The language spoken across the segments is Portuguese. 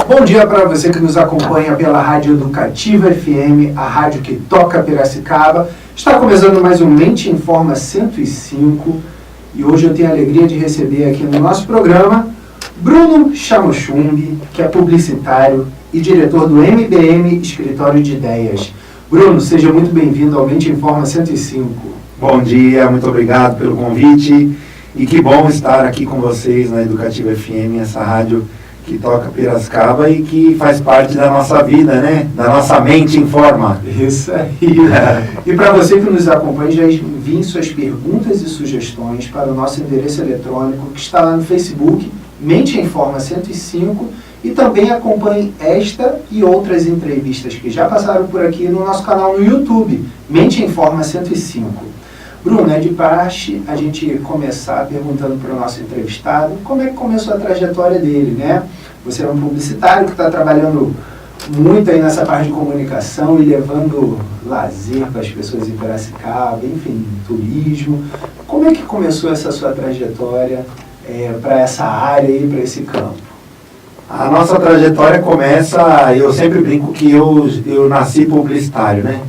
Bom dia para você que nos acompanha pela Rádio Educativa FM, a rádio que toca Piracicaba. Está começando mais um Mente Informa 105 e hoje eu tenho a alegria de receber aqui no nosso programa Bruno Chamochumbi, que é publicitário e diretor do MBM Escritório de Ideias. Bruno, seja muito bem-vindo ao Mente Informa 105. Bom dia, muito obrigado pelo convite e que bom estar aqui com vocês na Educativa FM, essa rádio que toca Piracicaba e que faz parte da nossa vida, né? Da nossa mente informa. Isso aí. E para você que nos acompanha, já enviem suas perguntas e sugestões para o nosso endereço eletrônico que está lá no Facebook, Mente Informa 105, e também acompanhe esta e outras entrevistas que já passaram por aqui no nosso canal no YouTube, Mente Informa 105. Bruno, é de praxe a gente começar perguntando para o nosso entrevistado como é que começou a trajetória dele, né? Você é um publicitário que está trabalhando muito aí nessa parte de comunicação e levando lazer para as pessoas em Piracicaba, enfim, turismo. Como é que começou essa sua trajetória para essa área e para esse campo? A nossa trajetória começa, eu sempre brinco que eu nasci publicitário, né?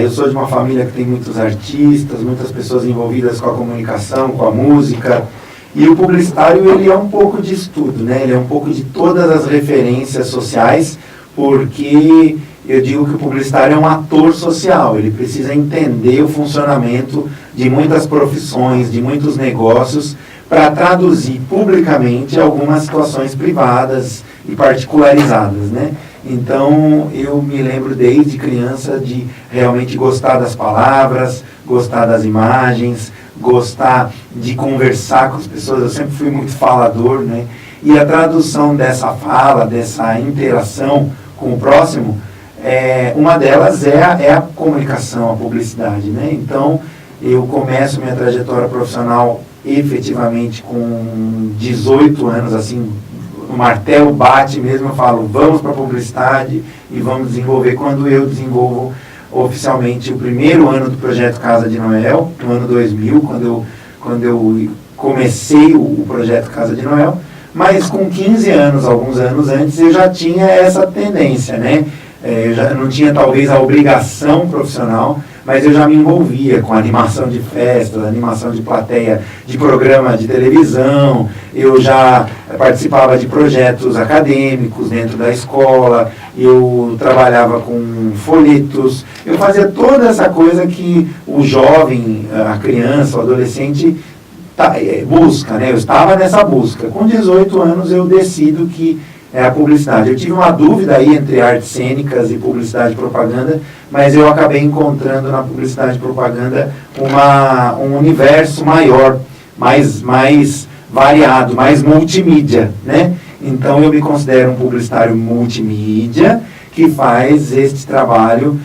Eu sou de uma família que tem muitos artistas, muitas pessoas envolvidas com a comunicação, com a música. E o publicitário, ele é um pouco disso tudo, né? Ele é um pouco de todas as referências sociais, porque eu digo que o publicitário é um ator social. Ele precisa entender o funcionamento de muitas profissões, de muitos negócios, para traduzir publicamente algumas situações privadas e particularizadas, né? Então, eu me lembro desde criança de realmente gostar das palavras, gostar das imagens, gostar de conversar com as pessoas. Eu sempre fui muito falador, né? E a tradução dessa fala, dessa interação com o próximo, uma delas é a comunicação, a publicidade, né? Então, eu começo minha trajetória profissional efetivamente com 18 anos, assim, o martelo bate mesmo, eu falo, vamos para a publicidade e vamos desenvolver. Quando eu desenvolvo oficialmente o primeiro ano do projeto Casa de Noel, no ano 2000, quando eu comecei o projeto Casa de Noel, mas com 15 anos, alguns anos antes, eu já tinha essa tendência, né? Eu já não tinha talvez a obrigação profissional, mas eu já me envolvia com animação de festas, animação de plateia, de programa de televisão, eu já participava de projetos acadêmicos dentro da escola, eu trabalhava com folhetos, eu fazia toda essa coisa que o jovem, a criança, o adolescente busca, né? Eu estava nessa busca. Com 18 anos eu decido que é a publicidade. Eu tive uma dúvida aí entre artes cênicas e publicidade e propaganda, mas eu acabei encontrando na publicidade e propaganda um universo maior, mais variado, mais multimídia, né? Então eu me considero um publicitário multimídia que faz este trabalho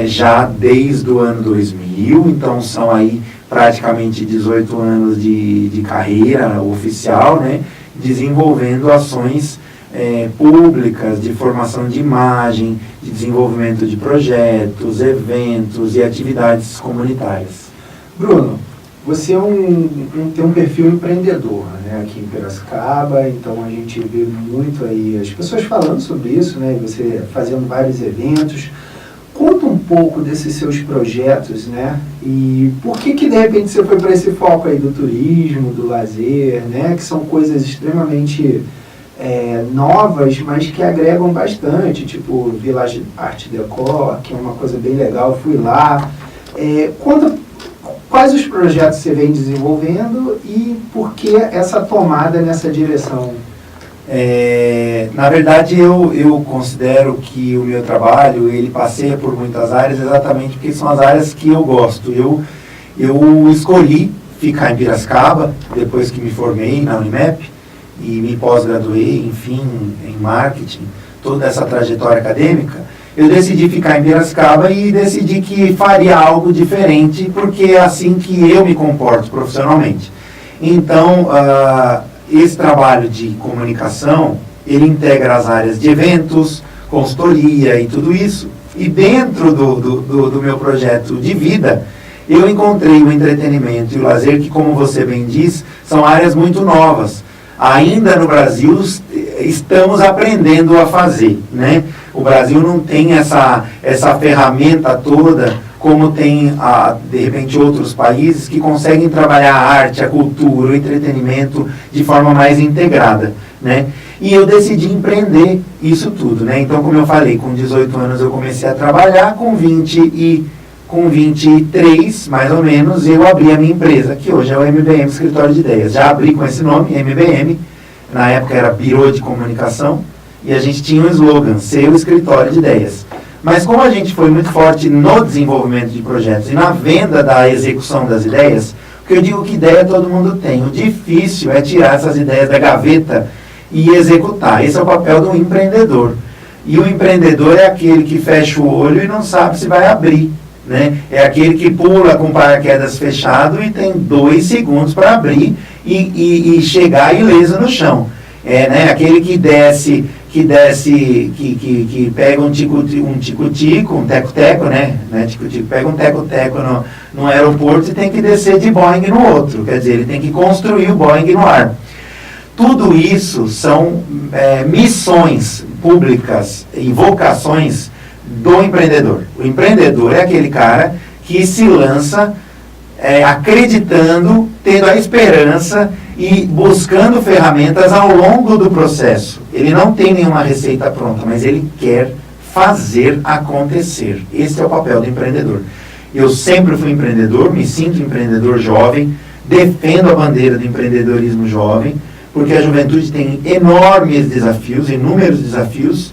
já desde o ano 2000, então são aí praticamente 18 anos de carreira oficial, né? Desenvolvendo ações públicas, de formação de imagem, de desenvolvimento de projetos, eventos e atividades comunitárias. Bruno, você tem um perfil empreendedor, né, aqui em Piracicaba, então a gente vê muito aí as pessoas falando sobre isso, né, você fazendo vários eventos. Conta um pouco desses seus projetos, né, e por que de repente você foi para esse foco aí do turismo, do lazer, né, que são coisas extremamente novas, mas que agregam bastante, tipo Village Art Decor, que é uma coisa bem legal, fui lá. Conta quais os projetos você vem desenvolvendo e por que essa tomada nessa direção? Na verdade, eu considero que o meu trabalho, ele passeia por muitas áreas exatamente porque são as áreas que eu gosto. Eu escolhi ficar em Piracicaba, depois que me formei na Unimep, e me pós-graduei, enfim, em marketing, toda essa trajetória acadêmica, eu decidi ficar em Piracicaba e decidi que faria algo diferente, porque é assim que eu me comporto profissionalmente. Então, esse trabalho de comunicação, ele integra as áreas de eventos, consultoria e tudo isso. E dentro do meu projeto de vida, eu encontrei o entretenimento e o lazer, que, como você bem diz, são áreas muito novas. ainda no Brasil estamos aprendendo a fazer, né? O Brasil não tem essa ferramenta toda como tem, de repente, outros países que conseguem trabalhar a arte, a cultura, o entretenimento de forma mais integrada, né? E eu decidi empreender isso tudo, né? Então, como eu falei, com 18 anos eu comecei a trabalhar, com 23, mais ou menos, eu abri a minha empresa, que hoje é o MBM Escritório de Ideias. Já abri com esse nome, MBM, na época era Birô de Comunicação, e a gente tinha um slogan, Seu Escritório de Ideias. Mas como a gente foi muito forte no desenvolvimento de projetos e na venda da execução das ideias, porque eu digo que ideia todo mundo tem, o difícil é tirar essas ideias da gaveta e executar. Esse é o papel do empreendedor. E o empreendedor é aquele que fecha o olho e não sabe se vai abrir, né? É aquele que pula com o paraquedas fechado e tem 2 segundos para abrir e chegar ileso no chão. Né? Aquele que pega um tico-tico, um teco-teco, né? Tico-tico, pega um teco-teco no aeroporto e tem que descer de Boeing no outro. Quer dizer, ele tem que construir o Boeing no ar. Tudo isso são missões públicas e vocações do empreendedor. O empreendedor é aquele cara que se lança acreditando, tendo a esperança e buscando ferramentas ao longo do processo. Ele não tem nenhuma receita pronta, mas ele quer fazer acontecer. Esse é o papel do empreendedor. Eu sempre fui empreendedor, me sinto empreendedor jovem, defendo a bandeira do empreendedorismo jovem, porque a juventude tem enormes desafios, inúmeros desafios,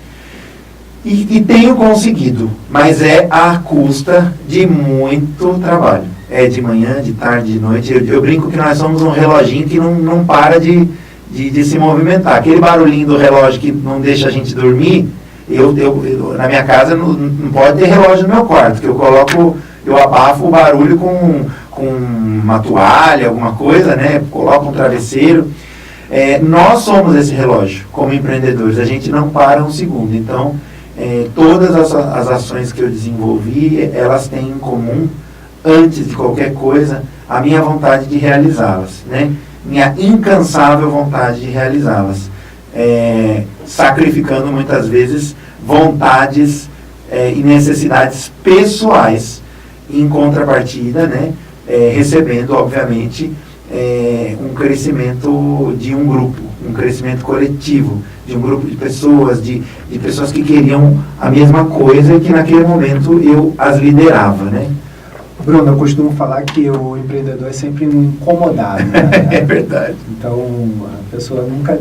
e tenho conseguido, mas é à custa de muito trabalho. É de manhã, de tarde, de noite. Eu brinco que nós somos um reloginho que não para de se movimentar. Aquele barulhinho do relógio que não deixa a gente dormir, na minha casa não pode ter relógio no meu quarto, que eu abafo o barulho com uma toalha, alguma coisa, né? Coloco um travesseiro. Nós somos esse relógio, como empreendedores. A gente não para um segundo. Então, todas as ações que eu desenvolvi, elas têm em comum, antes de qualquer coisa, a minha vontade de realizá-las, né? Minha incansável vontade de realizá-las, sacrificando muitas vezes vontades e necessidades pessoais, em contrapartida, né? Recebendo, obviamente, um crescimento de um grupo, um crescimento coletivo, de um grupo de pessoas, de pessoas que queriam a mesma coisa e que naquele momento eu as liderava, né? Bruno, eu costumo falar que o empreendedor é sempre um incomodado, né? É verdade. Então, a pessoa nunca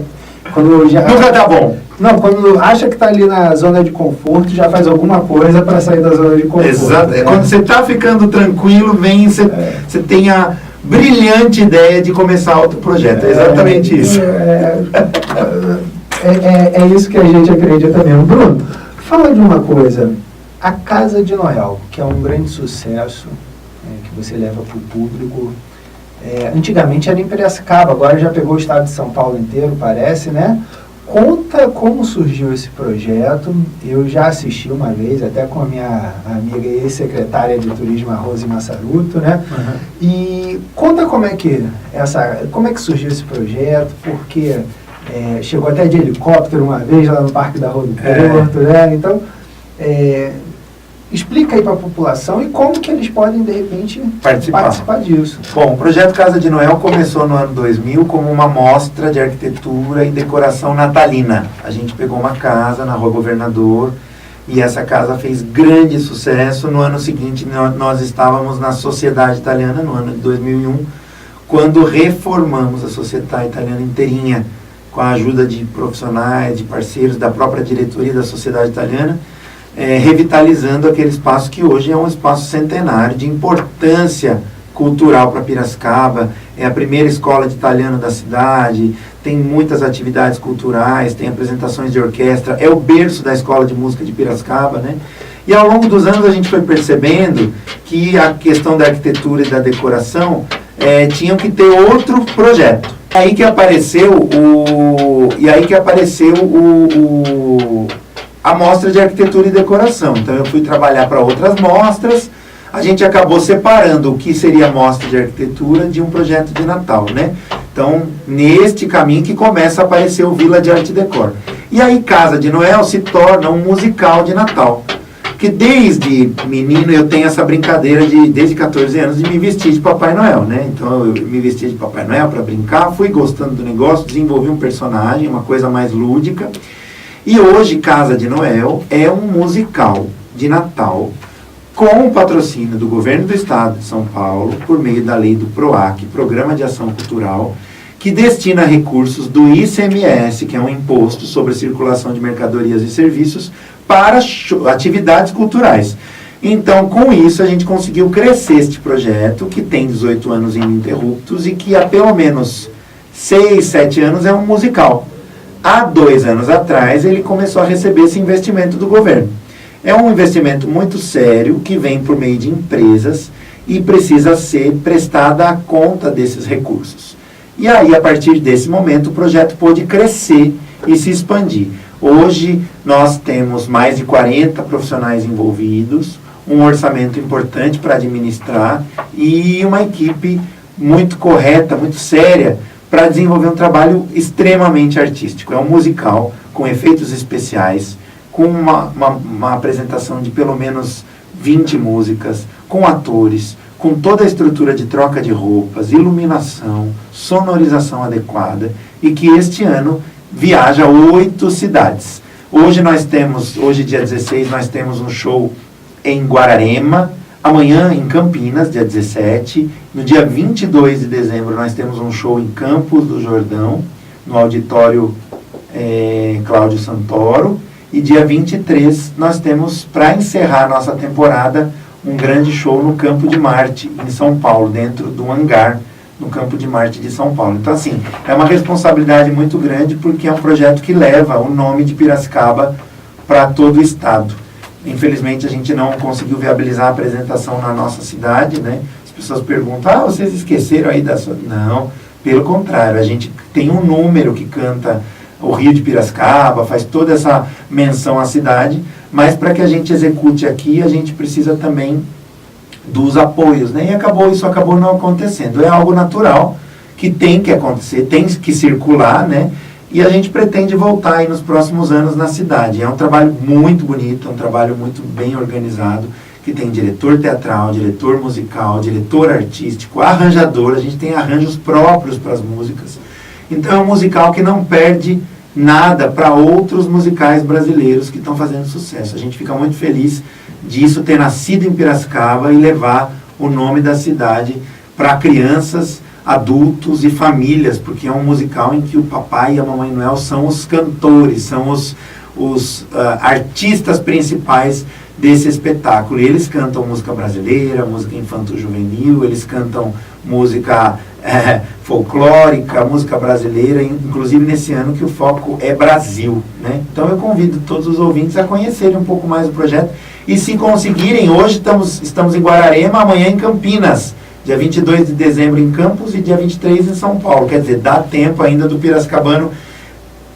tá bom. Não, quando acha que está ali na zona de conforto, já faz alguma coisa para sair da zona de conforto. Exato. Né? Quando você está ficando tranquilo, você tem a brilhante ideia de começar outro projeto. É exatamente isso. É isso que a gente acredita mesmo. Bruno, fala de uma coisa. A Casa de Noel, que é um grande sucesso, que você leva para o público. Antigamente era em Piracicaba, agora já pegou o estado de São Paulo inteiro, parece, né? Conta como surgiu esse projeto. Eu já assisti uma vez, até com a minha amiga e ex-secretária de turismo, a Rose Massaruto, né? Uhum. E conta como é que surgiu esse projeto, porque chegou até de helicóptero uma vez lá no Parque da Rua do Porto, né? Então, explica aí para a população e como que eles podem, de repente, participar disso. Bom, o projeto Casa de Noel começou no ano 2000 como uma mostra de arquitetura e decoração natalina. A gente pegou uma casa na Rua Governador e essa casa fez grande sucesso. No ano seguinte, nós estávamos na Sociedade Italiana, no ano de 2001, quando reformamos a Sociedade Italiana inteirinha, com a ajuda de profissionais, de parceiros, da própria diretoria da Sociedade Italiana, revitalizando aquele espaço que hoje é um espaço centenário, de importância cultural para Piracicaba. É a primeira escola de italiano da cidade, tem muitas atividades culturais, tem apresentações de orquestra, é o berço da escola de música de Piracicaba, né? E ao longo dos anos a gente foi percebendo que a questão da arquitetura e da decoração tinham que ter outro projeto. Aí que apareceu a mostra de arquitetura e decoração. Então eu fui trabalhar para outras mostras, a gente acabou separando o que seria mostra de arquitetura de um projeto de Natal, né? Então, neste caminho que começa a aparecer o Vila de Arte Decor. E aí, Casa de Noel se torna um musical de Natal. Porque desde menino eu tenho essa brincadeira desde 14 anos, de me vestir de Papai Noel, né? Então eu me vestia de Papai Noel para brincar, fui gostando do negócio, desenvolvi um personagem, uma coisa mais lúdica. E hoje, Casa de Noel é um musical de Natal com o patrocínio do Governo do Estado de São Paulo, por meio da lei do PROAC, Programa de Ação Cultural, que destina recursos do ICMS, que é um imposto sobre a circulação de mercadorias e serviços, para atividades culturais. Então, com isso, a gente conseguiu crescer este projeto, que tem 18 anos ininterruptos e que há pelo menos 6, 7 anos é um musical. Há 2 anos atrás, ele começou a receber esse investimento do governo. É um investimento muito sério, que vem por meio de empresas e precisa ser prestada a conta desses recursos. E aí, a partir desse momento, o projeto pôde crescer e se expandir. Hoje, nós temos mais de 40 profissionais envolvidos, um orçamento importante para administrar e uma equipe muito correta, muito séria, para desenvolver um trabalho extremamente artístico. É um musical com efeitos especiais, com uma apresentação de pelo menos 20 músicas, com atores, com toda a estrutura de troca de roupas, iluminação, sonorização adequada, e que este ano viaja a 8 cidades. Hoje, dia 16, nós temos um show em Guararema, amanhã em Campinas, dia 17, no dia 22 de dezembro nós temos um show em Campos do Jordão, no auditório Cláudio Santoro, e dia 23 nós temos, para encerrar a nossa temporada, um grande show no Campo de Marte, em São Paulo, dentro do hangar, no Campo de Marte de São Paulo. Então, assim, é uma responsabilidade muito grande, porque é um projeto que leva o nome de Piracicaba para todo o estado. Infelizmente, a gente não conseguiu viabilizar a apresentação na nossa cidade, né? As pessoas perguntam, vocês esqueceram aí da sua... Não, pelo contrário, a gente tem um número que canta o Rio de Piracicaba, faz toda essa menção à cidade, mas para que a gente execute aqui, a gente precisa também dos apoios, né? E isso acabou não acontecendo. É algo natural, que tem que acontecer, tem que circular, né? E a gente pretende voltar aí nos próximos anos na cidade. É um trabalho muito bonito, é um trabalho muito bem organizado, que tem diretor teatral, diretor musical, diretor artístico, arranjador, a gente tem arranjos próprios para as músicas. Então é um musical que não perde nada para outros musicais brasileiros que estão fazendo sucesso. A gente fica muito feliz disso ter nascido em Piracicaba e levar o nome da cidade para crianças, adultos e famílias, porque é um musical em que o Papai e a Mamãe Noel são os cantores, são os artistas principais desse espetáculo. E eles cantam música brasileira, música infanto-juvenil, eles cantam música folclórica, música brasileira, inclusive nesse ano que o foco é Brasil, né? Então eu convido todos os ouvintes a conhecerem um pouco mais o projeto, e se conseguirem, hoje estamos em Guararema, amanhã em Campinas, dia 22 de dezembro em Campos e dia 23 em São Paulo. Quer dizer, dá tempo ainda do piracicabano,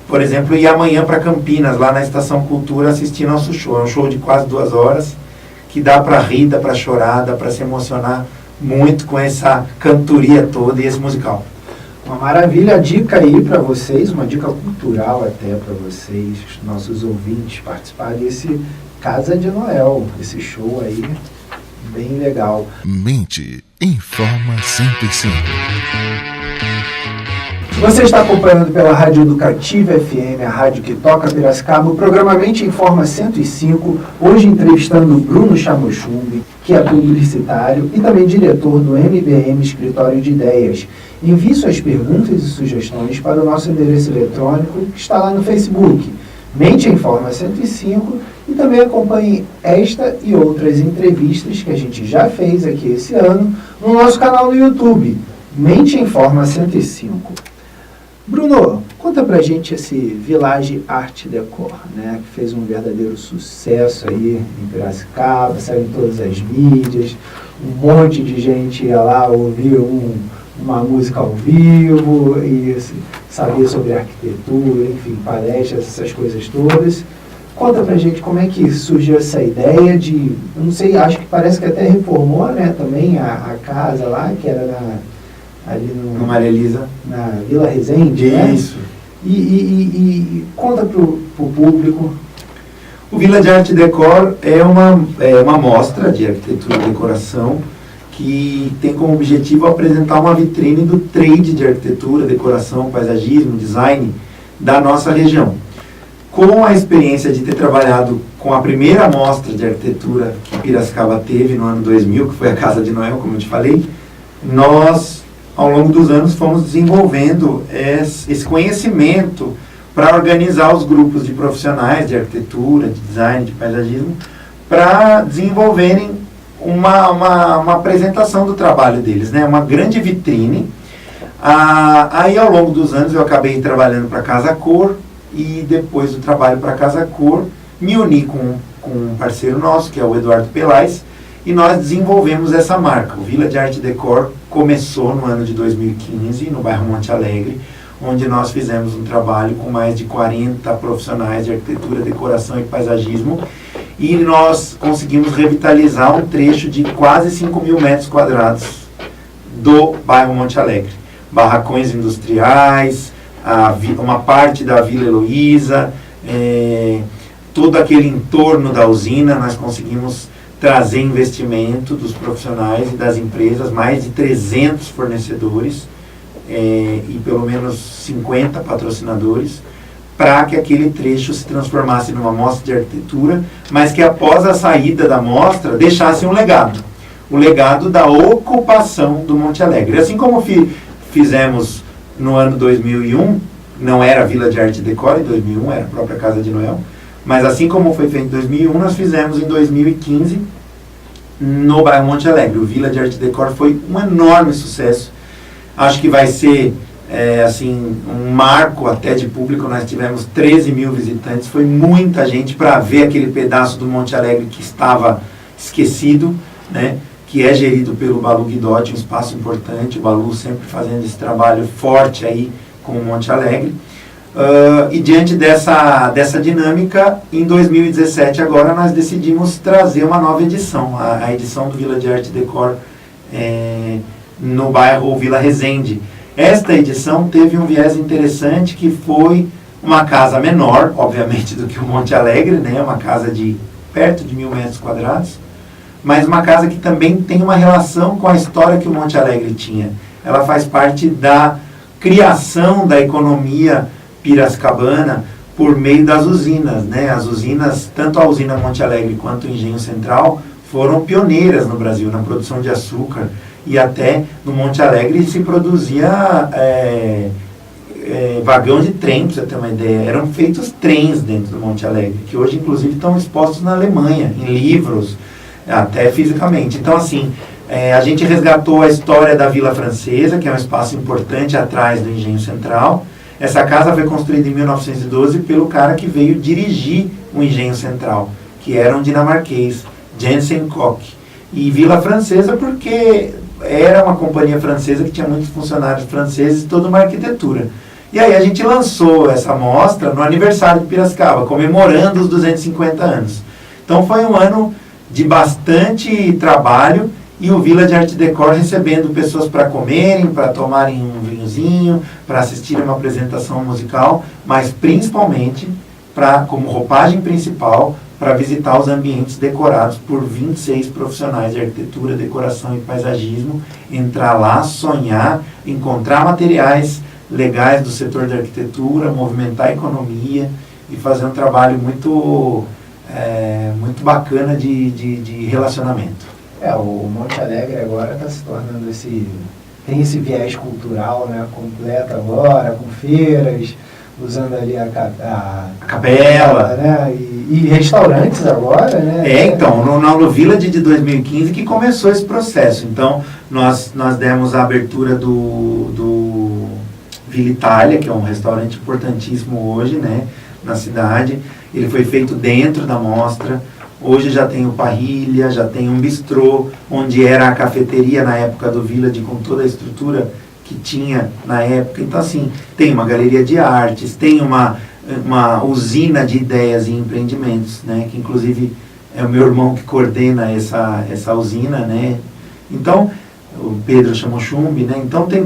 por exemplo, ir amanhã para Campinas, lá na Estação Cultura, assistir nosso show. É um show de quase 2 horas, que dá para rir, dá para chorar, dá para se emocionar muito com essa cantoria toda e esse musical. Uma maravilha, a dica aí para vocês, uma dica cultural até para vocês, nossos ouvintes, participarem desse Casa de Noel, esse show aí, bem legal. Mente Informa 105. Você está acompanhando pela Rádio Educativa FM, a rádio que toca Piracicaba, o programa Mente Informa 105, hoje entrevistando o Bruno Chamochumbi, que é publicitário e também diretor do MBM Escritório de Ideias. Envie suas perguntas e sugestões para o nosso endereço eletrônico, que está lá no Facebook, Mente Informa 105, e também acompanhe esta e outras entrevistas que a gente já fez aqui esse ano no nosso canal no YouTube, Mente Informa 105. Bruno, conta pra gente esse Village Art Decor, né, que fez um verdadeiro sucesso aí em Piracicaba, saiu em todas as mídias, um monte de gente ia lá ouvir uma música ao vivo e saber sobre arquitetura, enfim, palestras, essas coisas todas. Conta pra gente como é que surgiu essa ideia de, eu não sei, acho que parece que até reformou, né, também a casa lá, que era ali No Maria Elisa. na Vila Resende, né? Isso. E conta pro público. O Vila de Arte e Decor é uma mostra de arquitetura e decoração que tem como objetivo apresentar uma vitrine do trade de arquitetura, decoração, paisagismo, design da nossa região. Com a experiência de ter trabalhado com a primeira mostra de arquitetura que Piracicaba teve no ano 2000, que foi a Casa de Noel, como eu te falei, nós, ao longo dos anos, fomos desenvolvendo esse conhecimento para organizar os grupos de profissionais de arquitetura, de design, de paisagismo, para desenvolverem uma apresentação do trabalho deles, né? Uma grande vitrine. Aí, ao longo dos anos, eu acabei trabalhando para a Casa Cor, e depois do trabalho para a Casa Cor, me uni com um parceiro nosso, que é o Eduardo Pelais, e nós desenvolvemos essa marca. O Vila de Arte e Decor começou no ano de 2015, no bairro Monte Alegre, onde nós fizemos um trabalho com mais de 40 profissionais de arquitetura, decoração e paisagismo, e nós conseguimos revitalizar um trecho de quase 5 mil metros quadrados do bairro Monte Alegre. Barracões industriais, uma parte da Vila Heloísa, todo aquele entorno da usina, nós conseguimos trazer investimento dos profissionais e das empresas, mais de 300 fornecedores e pelo menos 50 patrocinadores, para que aquele trecho se transformasse numa mostra de arquitetura, mas que após a saída da mostra deixasse um legado, o legado da ocupação do Monte Alegre. Assim como fizemos no ano 2001, não era a Vila de Arte e Decor, em 2001 era a própria Casa de Noel, mas assim como foi feito em 2001, nós fizemos em 2015 no bairro Monte Alegre. O Vila de Arte e Decor foi um enorme sucesso. Acho que vai ser assim, um marco até de público. Nós tivemos 13 mil visitantes, foi muita gente para ver aquele pedaço do Monte Alegre que estava esquecido, né? Que é gerido pelo Balu Guidotti, um espaço importante, o Balu sempre fazendo esse trabalho forte aí com o Monte Alegre. E diante dessa dinâmica, em 2017 agora nós decidimos trazer uma nova edição, a edição do Vila de Arte e Decor no bairro Vila Resende. Esta edição teve um viés interessante, que foi uma casa menor, obviamente, do que o Monte Alegre, né? Uma casa de perto de 1.000 metros quadrados, mas uma casa que também tem uma relação com a história que o Monte Alegre tinha. Ela faz parte da criação da economia piracicabana por meio das usinas, né? As usinas, tanto a usina Monte Alegre quanto o Engenho Central, foram pioneiras no Brasil na produção de açúcar, e até no Monte Alegre se produzia vagão de trem, para você ter uma ideia. Eram feitos trens dentro do Monte Alegre, que hoje inclusive estão expostos na Alemanha, em livros, até fisicamente. Então, assim, a gente resgatou a história da Vila Francesa, que é um espaço importante atrás do Engenho Central. Essa casa foi construída em 1912 pelo cara que veio dirigir o Engenho Central, que era um dinamarquês, Jensen Koch. E Vila Francesa porque era uma companhia francesa que tinha muitos funcionários franceses e toda uma arquitetura. E aí a gente lançou essa mostra no aniversário de Piracicaba, comemorando os 250 anos. Então foi um ano de bastante trabalho, e o Vila de Arte e Decor recebendo pessoas para comerem, para tomarem um vinhozinho, para assistirem uma apresentação musical, mas principalmente como roupagem principal, para visitar os ambientes decorados por 26 profissionais de arquitetura, decoração e paisagismo, entrar lá, sonhar, encontrar materiais legais do setor da arquitetura, movimentar a economia e fazer um trabalho muito bacana de relacionamento. O Monte Alegre agora está se tornando tem esse viés cultural, né, completo agora, com feiras, usando ali a capela, né, e restaurantes agora, né? Então, no Village de 2015 que começou esse processo. Então, nós demos a abertura do Vila Itália, que é um restaurante importantíssimo hoje, né, na cidade. Ele foi feito dentro da mostra. Hoje já tem o Parrilha, já tem um bistrô, onde era a cafeteria na época do Village, com toda a estrutura que tinha na época. Então, assim, tem uma galeria de artes, tem uma usina de ideias e empreendimentos, né? Que inclusive é o meu irmão que coordena essa usina, né? Então, o Pedro Chamochumbi, né? Então tem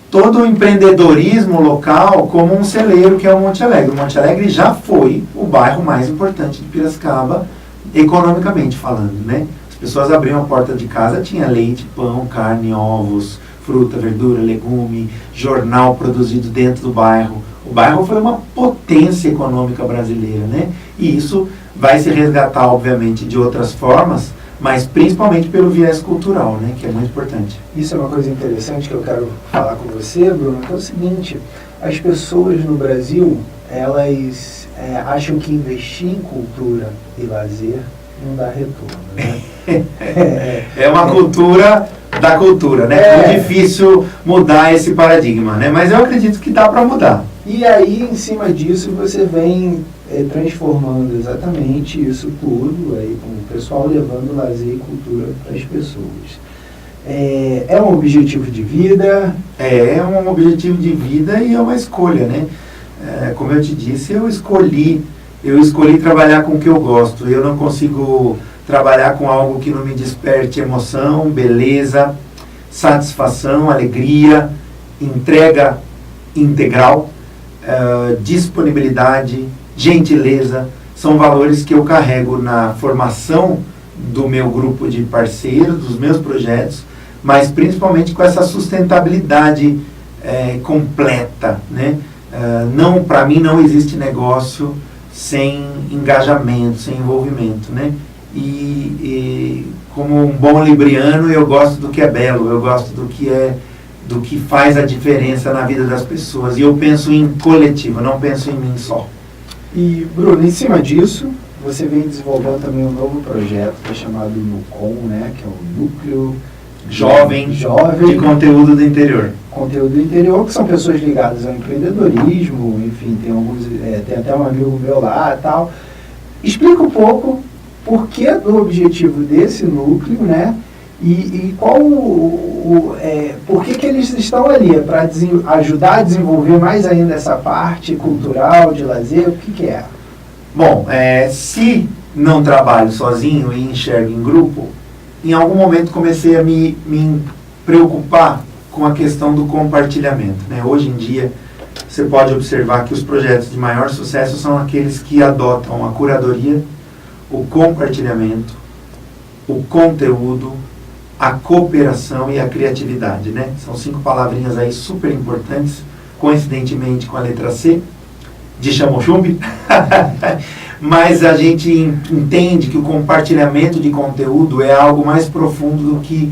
todo o empreendedorismo local como um celeiro que é o Monte Alegre. O Monte Alegre já foi o bairro mais importante de Piracicaba, economicamente falando, né? As pessoas abriam a porta de casa, tinha leite, pão, carne, ovos, fruta, verdura, legume, jornal produzido dentro do bairro. O bairro foi uma potência econômica brasileira, né? E isso vai se resgatar, obviamente, de outras formas, mas principalmente pelo viés cultural, né? Que é muito importante. Isso é uma coisa interessante que eu quero falar com você, Bruno, que é o seguinte: as pessoas no Brasil, elas acham que investir em cultura e lazer não dá retorno, né? É uma cultura da cultura, né? É muito difícil mudar esse paradigma, né? Mas eu acredito que dá para mudar. E aí, em cima disso, você vem transformando exatamente isso tudo, aí, com o pessoal levando lazer e cultura para as pessoas. É um objetivo de vida? É um objetivo de vida e é uma escolha, né? Como eu te disse, eu escolhi trabalhar com o que eu gosto. Eu não consigo trabalhar com algo que não me desperte emoção, beleza, satisfação, alegria, entrega integral, disponibilidade, gentileza. São valores que eu carrego na formação do meu grupo de parceiros, dos meus projetos, mas principalmente com essa sustentabilidade completa, né? Para mim não existe negócio sem engajamento, sem envolvimento, né? E como um bom libriano, eu gosto do que é belo, eu gosto do que faz a diferença na vida das pessoas. E eu penso em coletivo, não penso em mim só. E, Bruno, em cima disso, você vem desenvolvendo também um novo projeto que é chamado NUCOM, né? Que é o Núcleo Jovem de Conteúdo do Interior. Conteúdo do Interior, que são pessoas ligadas ao empreendedorismo, enfim, tem até um amigo meu lá e tal. Explica um pouco por que do objetivo desse núcleo, né? E qual por que eles estão ali? É para ajudar a desenvolver mais ainda essa parte cultural, de lazer? O que é? Bom, se não trabalho sozinho e enxergo em grupo, em algum momento comecei a me preocupar com a questão do compartilhamento, né? Hoje em dia, você pode observar que os projetos de maior sucesso são aqueles que adotam a curadoria, o compartilhamento, o conteúdo, a cooperação e a criatividade, né? São 5 palavrinhas aí super importantes, coincidentemente com a letra C, de Chamochumbi, mas a gente entende que o compartilhamento de conteúdo é algo mais profundo do que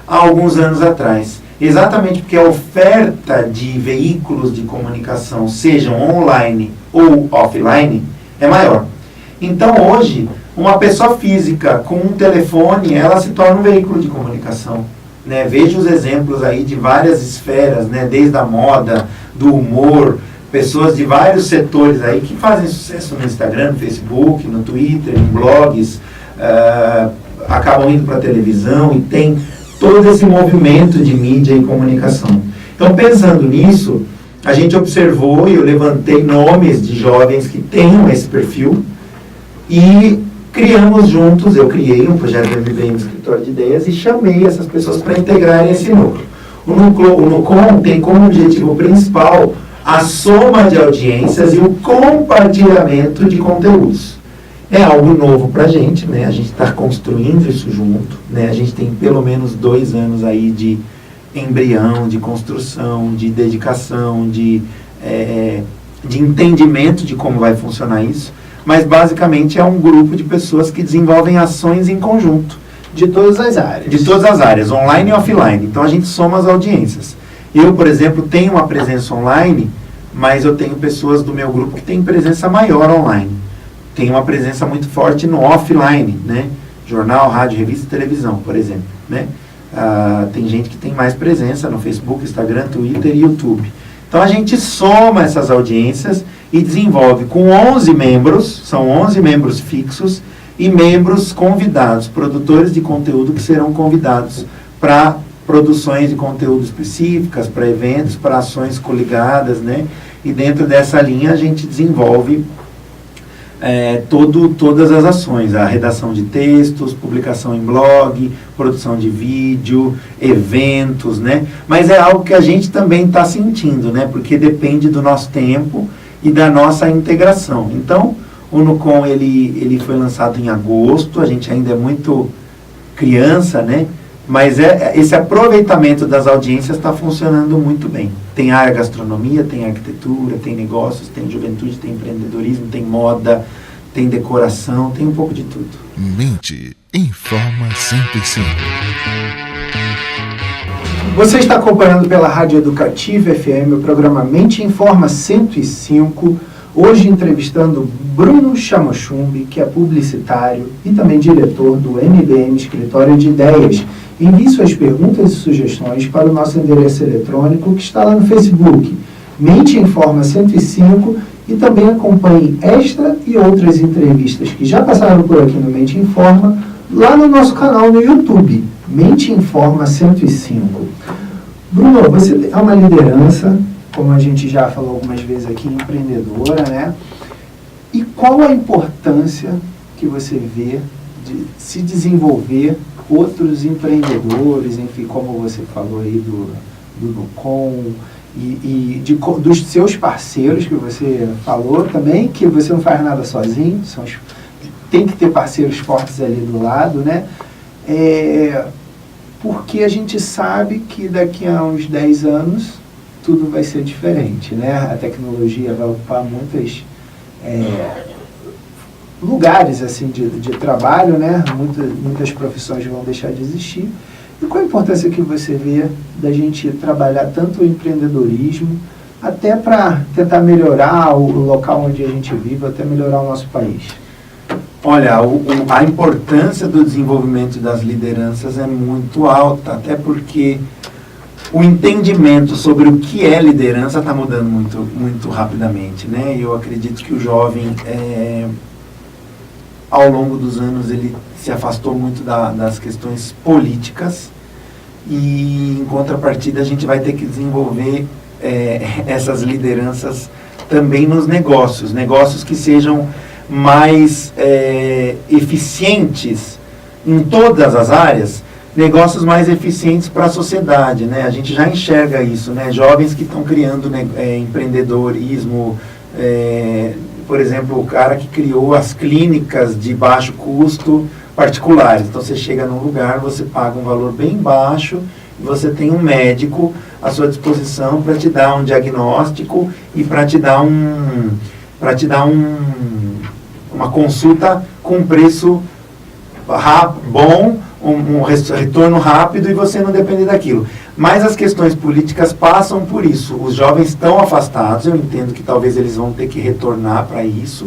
há alguns anos atrás. Exatamente porque a oferta de veículos de comunicação, sejam online ou offline, é maior. Então hoje, uma pessoa física com um telefone, ela se torna um veículo de comunicação, né? Veja os exemplos aí de várias esferas, né? Desde a moda, do humor, pessoas de vários setores aí que fazem sucesso no Instagram, no Facebook, no Twitter, em blogs, acabam indo para a televisão e tem todo esse movimento de mídia e comunicação. Então, pensando nisso, a gente observou e eu levantei nomes de jovens que tenham esse perfil e criamos juntos, eu criei um projeto MBM Escritório de Ideias e chamei essas pessoas para integrarem esse núcleo. O NUCOM tem como objetivo principal a soma de audiências e o compartilhamento de conteúdos. É algo novo para a gente, né? A gente está construindo isso junto, né? A gente tem pelo menos 2 anos aí de embrião, de construção, de dedicação, de entendimento de como vai funcionar isso, mas basicamente é um grupo de pessoas que desenvolvem ações em conjunto. De todas as áreas. De todas as áreas, online e offline. Então a gente soma as audiências. Eu, por exemplo, tenho uma presença online, mas eu tenho pessoas do meu grupo que têm presença maior online. Tem uma presença muito forte no offline, né? Jornal, rádio, revista e televisão, por exemplo, né? Tem gente que tem mais presença no Facebook, Instagram, Twitter e YouTube. Então a gente soma essas audiências e desenvolve com 11 membros, são 11 membros fixos e membros convidados, produtores de conteúdo que serão convidados para produções de conteúdo específicas para eventos, para ações coligadas, né? E dentro dessa linha a gente desenvolve todas as ações, a redação de textos, publicação em blog, produção de vídeo, eventos, né? Mas é algo que a gente também está sentindo, né? Porque depende do nosso tempo e da nossa integração. Então, o Nucom, ele foi lançado em agosto, a gente ainda é muito criança, né? Mas esse aproveitamento das audiências está funcionando muito bem. Tem área gastronomia, tem arquitetura, tem negócios, tem juventude, tem empreendedorismo, tem moda, tem decoração, tem um pouco de tudo. Mente informa 105. Você está acompanhando pela Rádio Educativa FM o programa Mente Informa 105, hoje entrevistando Bruno Chamochumbi, que é publicitário e também diretor do MBM Escritório de Ideias. Envie suas perguntas e sugestões para o nosso endereço eletrônico que está lá no Facebook, Mente Informa 105, e também acompanhe esta e outras entrevistas que já passaram por aqui no Mente Informa, lá no nosso canal no YouTube, Mente Informa 105. Bruno, você é uma liderança, como a gente já falou algumas vezes aqui, empreendedora, né? E qual a importância que você vê de se desenvolver outros empreendedores, enfim, como você falou aí do Nucom, dos seus parceiros que você falou também, que você não faz nada sozinho, tem que ter parceiros fortes ali do lado, né? Porque a gente sabe que daqui a uns 10 anos tudo vai ser diferente, né? A tecnologia vai ocupar muitos lugares assim, de trabalho, né? Muitas profissões vão deixar de existir. E qual a importância que você vê da gente trabalhar tanto o empreendedorismo, até para tentar melhorar o local onde a gente vive, até melhorar o nosso país? Olha, a importância do desenvolvimento das lideranças é muito alta, até porque o entendimento sobre o que é liderança está mudando muito, muito rapidamente, né? Eu acredito que o jovem, ao longo dos anos, ele se afastou muito das questões políticas e, em contrapartida, a gente vai ter que desenvolver essas lideranças também nos negócios que sejam mais eficientes em todas as áreas, negócios mais eficientes para a sociedade, né? A gente já enxerga isso, né? Jovens que estão criando empreendedorismo, por exemplo, o cara que criou as clínicas de baixo custo particulares. Então você chega num lugar, você paga um valor bem baixo e você tem um médico à sua disposição para te dar um diagnóstico e para te dar uma consulta com preço bom, um retorno rápido, e você não depende daquilo. Mas as questões políticas passam por isso. Os jovens estão afastados, eu entendo que talvez eles vão ter que retornar para isso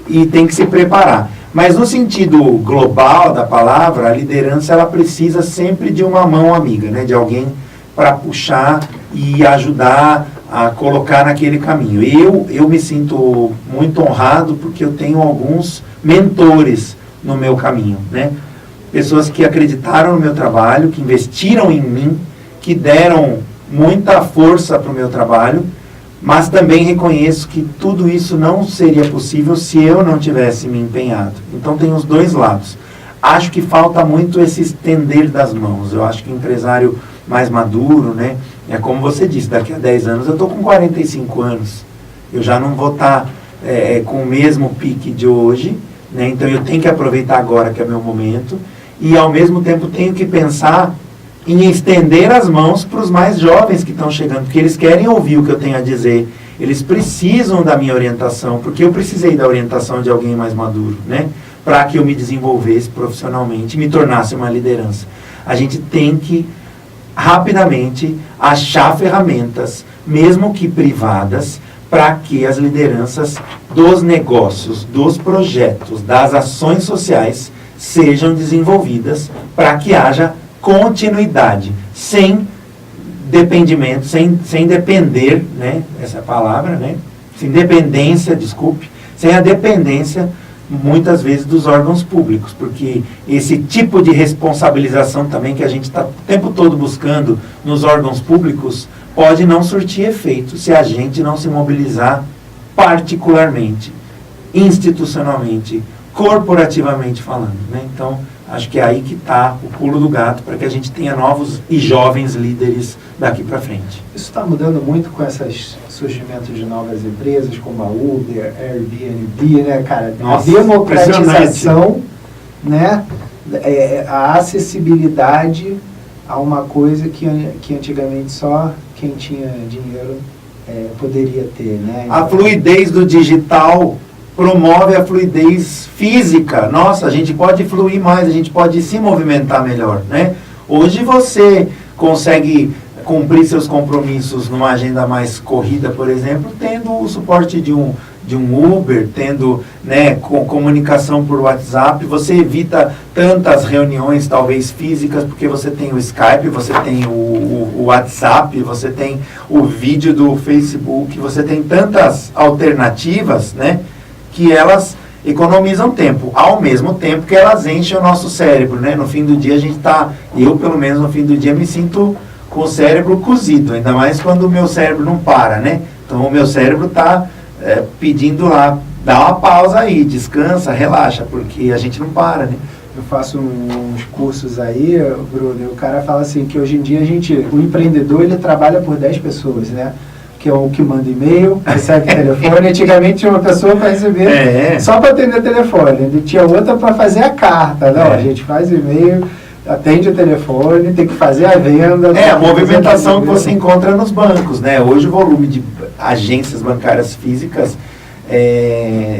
e tem que se preparar. Mas no sentido global da palavra, a liderança ela precisa sempre de uma mão amiga, né? De alguém para puxar e ajudar a colocar naquele caminho. Eu me sinto muito honrado porque eu tenho alguns mentores no meu caminho, né? Pessoas que acreditaram no meu trabalho, que investiram em mim, que deram muita força para o meu trabalho, mas também reconheço que tudo isso não seria possível se eu não tivesse me empenhado. Então tem os dois lados. Acho que falta muito esse estender das mãos. Eu acho que o empresário mais maduro, né? É como você disse, daqui a 10 anos eu estou com 45 anos. Eu já não vou estar com o mesmo pique de hoje, né? Então eu tenho que aproveitar agora que é meu momento e ao mesmo tempo tenho que pensar em estender as mãos para os mais jovens que estão chegando, porque eles querem ouvir o que eu tenho a dizer, eles precisam da minha orientação, porque eu precisei da orientação de alguém mais maduro, né? Para que eu me desenvolvesse profissionalmente e me tornasse uma liderança. A gente tem que rapidamente achar ferramentas, mesmo que privadas, para que as lideranças dos negócios, dos projetos, das ações sociais sejam desenvolvidas para que haja continuidade, sem dependimento, sem depender, né? Essa é a palavra, né? Sem dependência, desculpe, sem a dependência muitas vezes dos órgãos públicos, porque esse tipo de responsabilização também que a gente está o tempo todo buscando nos órgãos públicos pode não surtir efeito se a gente não se mobilizar particularmente, institucionalmente, corporativamente falando, né? Então, acho que é aí que está o pulo do gato para que a gente tenha novos e jovens líderes daqui para frente. Isso está mudando muito com esses surgimentos de novas empresas, como a Uber, Airbnb, né, cara? Nossa, a democratização, né? A acessibilidade a uma coisa que antigamente só quem tinha dinheiro poderia ter, né? A fluidez do digital promove a fluidez física. Nossa, a gente pode fluir mais, a gente pode se movimentar melhor, né? Hoje você consegue cumprir seus compromissos numa agenda mais corrida, por exemplo, tendo o suporte de um Uber, tendo, né, comunicação por WhatsApp. Você evita tantas reuniões, talvez físicas, porque você tem o Skype, você tem o WhatsApp, você tem o vídeo do Facebook, você tem tantas alternativas, né, que elas economizam tempo, ao mesmo tempo que elas enchem o nosso cérebro, né? No fim do dia a gente eu pelo menos no fim do dia me sinto com o cérebro cozido, ainda mais quando o meu cérebro não para, né? Então o meu cérebro está pedindo lá, dá uma pausa aí, descansa, relaxa, porque a gente não para, né? Eu faço uns cursos aí, Bruno, e o cara fala assim, que hoje em dia o empreendedor, ele trabalha por 10 pessoas, né? Que é o que manda e-mail, recebe telefone. Antigamente tinha uma pessoa para receber, só para atender telefone. Tinha outra para fazer a carta. Não, a gente faz e-mail, atende o telefone, tem que fazer a venda. A movimentação que você encontra nos bancos, né? Hoje o volume de agências bancárias físicas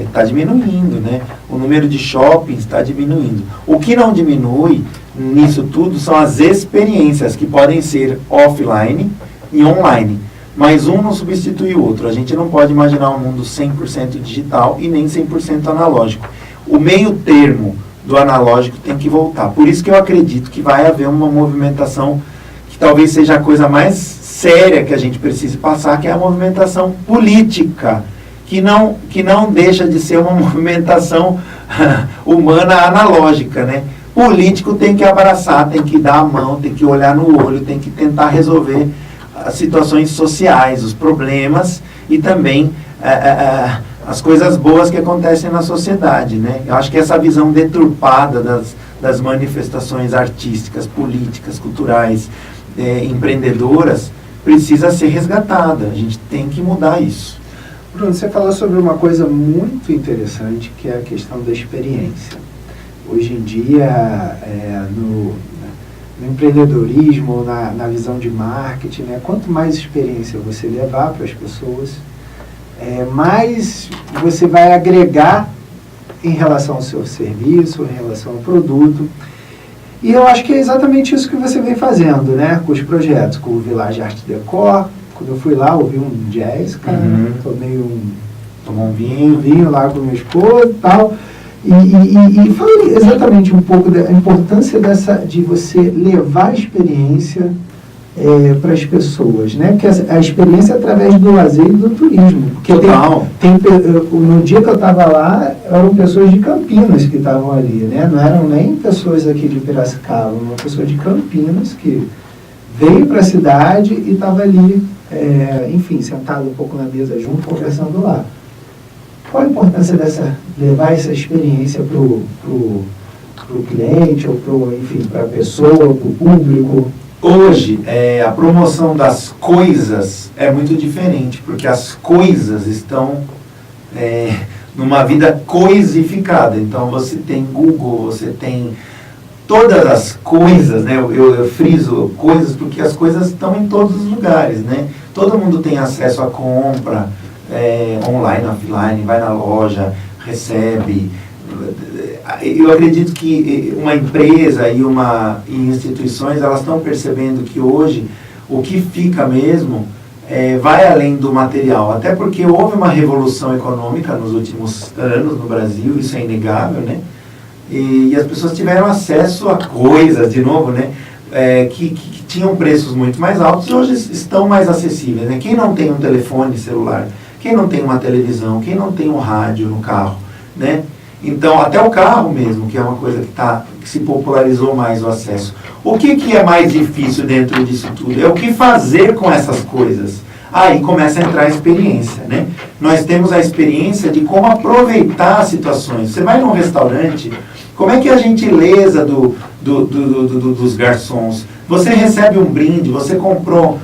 está diminuindo, né? O número de shoppings está diminuindo. O que não diminui nisso tudo são as experiências, que podem ser offline e online. Mas um não substitui o outro. A gente não pode imaginar um mundo 100% digital e nem 100% analógico. O meio termo do analógico tem que voltar. Por isso que eu acredito que vai haver uma movimentação que talvez seja a coisa mais séria que a gente precise passar, que é a movimentação política, que não deixa de ser uma movimentação humana analógica, né? Político tem que abraçar, tem que dar a mão, tem que olhar no olho, tem que tentar resolver as situações sociais, os problemas e também as coisas boas que acontecem na sociedade, né? Eu acho que essa visão deturpada das manifestações artísticas, políticas, culturais, empreendedoras, precisa ser resgatada. A gente tem que mudar isso. Bruno, você falou sobre uma coisa muito interessante, que é a questão da experiência. Hoje em dia, no empreendedorismo, na visão de marketing, né? Quanto mais experiência você levar para as pessoas, mais você vai agregar em relação ao seu serviço, em relação ao produto. E eu acho que é exatamente isso que você vem fazendo, né? Com os projetos, com o Village Art Decor. Quando eu fui lá, ouvi um jazz, cara, tomei Tomou um vinho lá com minha esposa e tal. E fale exatamente um pouco da importância de você levar a experiência para as pessoas, né? Porque a experiência é através do lazer e do turismo. Porque no dia que eu estava lá, eram pessoas de Campinas que estavam ali, né? Não eram nem pessoas aqui de Piracicaba, uma pessoa de Campinas que veio para a cidade e estava ali, enfim, sentado um pouco na mesa junto, conversando lá. Qual a importância levar essa experiência para o cliente, ou para a pessoa, para o público? Hoje, a promoção das coisas é muito diferente, porque as coisas estão numa vida coisificada. Então, você tem Google, você tem todas as coisas, né? Eu friso coisas porque as coisas estão em todos os lugares, né? Todo mundo tem acesso à compra, online, offline, vai na loja, recebe. Eu acredito que uma empresa e instituições, elas estão percebendo que hoje o que fica mesmo vai além do material, até porque houve uma revolução econômica nos últimos anos no Brasil, isso é inegável, né? E as pessoas tiveram acesso a coisas, de novo, né? Que tinham preços muito mais altos e hoje estão mais acessíveis, né? Quem não tem um telefone celular, quem não tem uma televisão, quem não tem um rádio no carro, né? Então, até o carro mesmo, que é uma coisa que se popularizou mais o acesso. O que é mais difícil dentro disso tudo? É o que fazer com essas coisas. Aí começa a entrar a experiência, né? Nós temos a experiência de como aproveitar as situações. Você vai num restaurante, como é que é a gentileza dos garçons? Você recebe um brinde, você comprou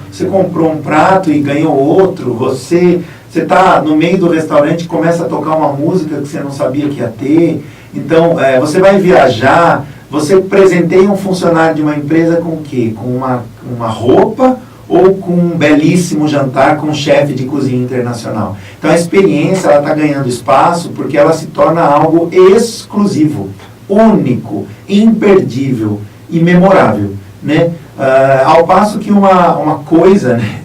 um prato e ganhou outro, você está no meio do restaurante e começa a tocar uma música que você não sabia que ia ter. Então, você vai viajar, você presenteia um funcionário de uma empresa com o quê? Com uma roupa ou com um belíssimo jantar com um chefe de cozinha internacional. Então, a experiência está ganhando espaço porque ela se torna algo exclusivo, único, imperdível e memorável, né? Ao passo que uma coisa, né,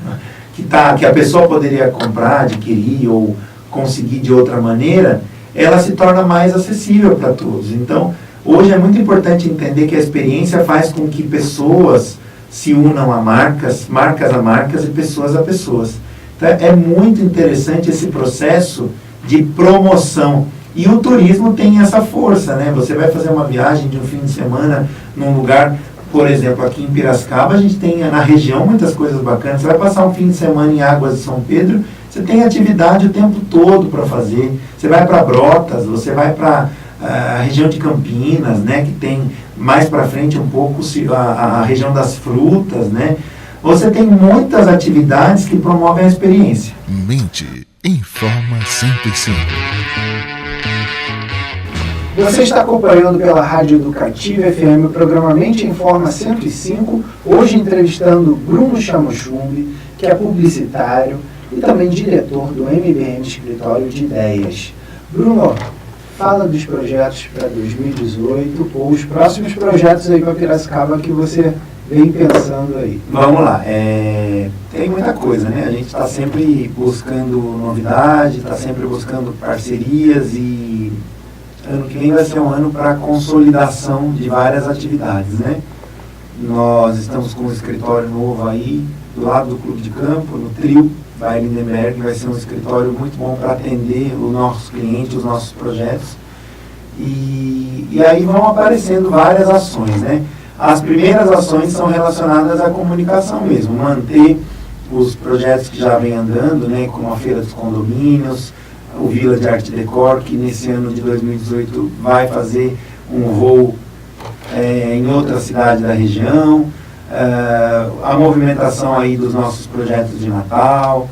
que a pessoa poderia comprar, adquirir ou conseguir de outra maneira, ela se torna mais acessível para todos. Então, hoje é muito importante entender que a experiência faz com que pessoas se unam a marcas a marcas e pessoas a pessoas. Então, é muito interessante esse processo de promoção. E o turismo tem essa força, né? Você vai fazer uma viagem de um fim de semana num lugar, por exemplo, aqui em Piracicaba, a gente tem na região muitas coisas bacanas. Você vai passar um fim de semana em Águas de São Pedro, você tem atividade o tempo todo para fazer. Você vai para Brotas, você vai para a região de Campinas, né, que tem mais para frente um pouco a região das frutas, né? Você tem muitas atividades que promovem a experiência. Mente informa 105. Você está acompanhando pela Rádio Educativa FM o programa Mente Informa 105, hoje entrevistando Bruno Chamochumbi, que é publicitário e também diretor do MBM Escritório de Ideias. Bruno, fala dos projetos para 2018 ou os próximos projetos aí para Piracicaba que você vem pensando aí. Vamos lá, tem muita coisa, né? A gente está sempre buscando novidade, está sempre buscando parcerias e ano que vem vai ser um ano para consolidação de várias atividades, né? Nós estamos com um escritório novo aí, do lado do Clube de Campo, no Trio, vai Lindenberg, vai ser um escritório muito bom para atender os nossos clientes, os nossos projetos. E aí vão aparecendo várias ações, né? As primeiras ações são relacionadas à comunicação mesmo, manter os projetos que já vem andando, né, como a Feira dos Condomínios, o Vila de Arte Decor, que nesse ano de 2018 vai fazer um voo em outra cidade da região, a movimentação aí dos nossos projetos de Natal,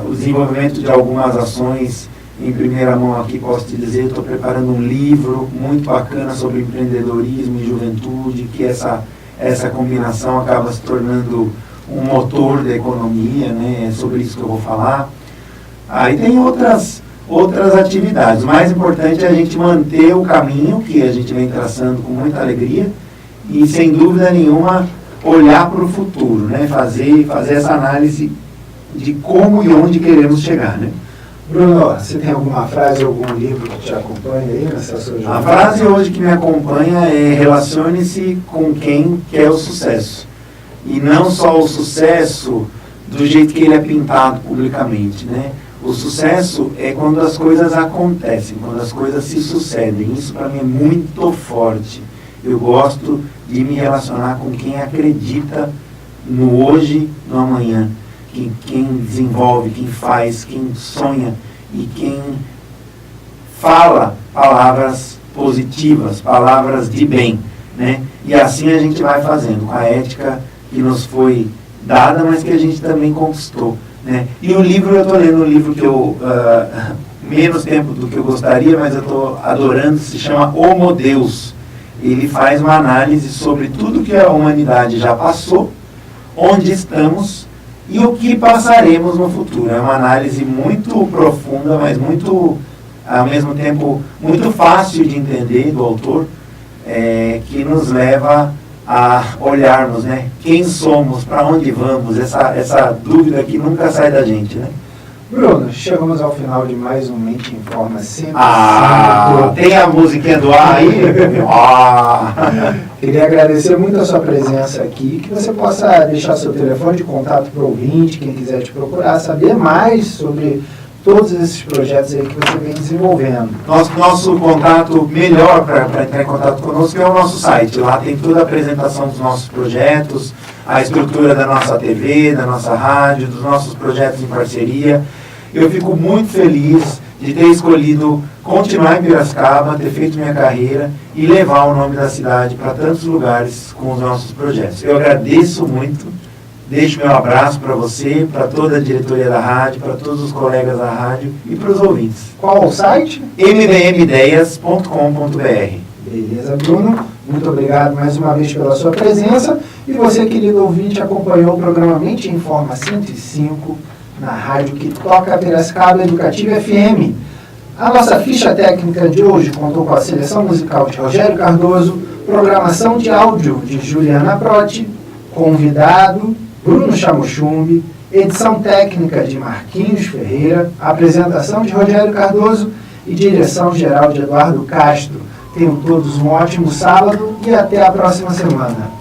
o desenvolvimento de algumas ações em primeira mão aqui, posso te dizer, estou preparando um livro muito bacana sobre empreendedorismo e juventude, que essa combinação acaba se tornando um motor da economia, né? É sobre isso que eu vou falar. Aí tem outras atividades. O mais importante é a gente manter o caminho que a gente vem traçando com muita alegria e, sem dúvida nenhuma, olhar para o futuro, né? Fazer essa análise de como e onde queremos chegar, né? Bruno, você tem alguma frase, algum livro que te acompanha aí nessa sua jornada? A frase hoje que me acompanha é: relacione-se com quem quer o sucesso. E não só o sucesso do jeito que ele é pintado publicamente, né? O sucesso é quando as coisas acontecem, quando as coisas se sucedem. Isso para mim é muito forte. Eu gosto de me relacionar com quem acredita no hoje, no amanhã. Quem desenvolve, quem faz, quem sonha e quem fala palavras positivas, palavras de bem, né? E assim a gente vai fazendo, com a ética que nos foi dada, mas que a gente também conquistou, né? E o livro, eu estou lendo um livro que eu, menos tempo do que eu gostaria, mas eu estou adorando, se chama Homo Deus. Ele faz uma análise sobre tudo que a humanidade já passou, onde estamos e o que passaremos no futuro. É uma análise muito profunda, mas muito, ao mesmo tempo, muito fácil de entender do autor, que nos leva a olharmos, né, quem somos, para onde vamos, essa dúvida que nunca sai da gente, né? Bruno, chegamos ao final de mais um Mente Informa 105. Tem a musiquinha do ar aí? Queria agradecer muito a sua presença aqui, que você possa deixar seu telefone de contato para o ouvinte, quem quiser te procurar, saber mais sobre todos esses projetos aí que você vem desenvolvendo. Nosso contato melhor para entrar em contato conosco é o nosso site. Lá tem toda a apresentação dos nossos projetos, a estrutura da nossa TV, da nossa rádio, dos nossos projetos em parceria. Eu fico muito feliz de ter escolhido continuar em Piracicaba, ter feito minha carreira e levar o nome da cidade para tantos lugares com os nossos projetos. Eu agradeço muito, deixo meu abraço para você, para toda a diretoria da rádio, para todos os colegas da rádio e para os ouvintes. Qual o site? mbmideias.com.br. Beleza, Bruno. Muito obrigado mais uma vez pela sua presença. E você, querido ouvinte, acompanhou o programa Mente em Forma 105 na rádio que toca Piracicaba Educativa FM. A nossa ficha técnica de hoje contou com a seleção musical de Rogério Cardoso, programação de áudio de Juliana Protti, convidado Bruno Chamochumbi, edição técnica de Marquinhos Ferreira, apresentação de Rogério Cardoso e direção geral de Eduardo Castro. Tenham todos um ótimo sábado e até a próxima semana.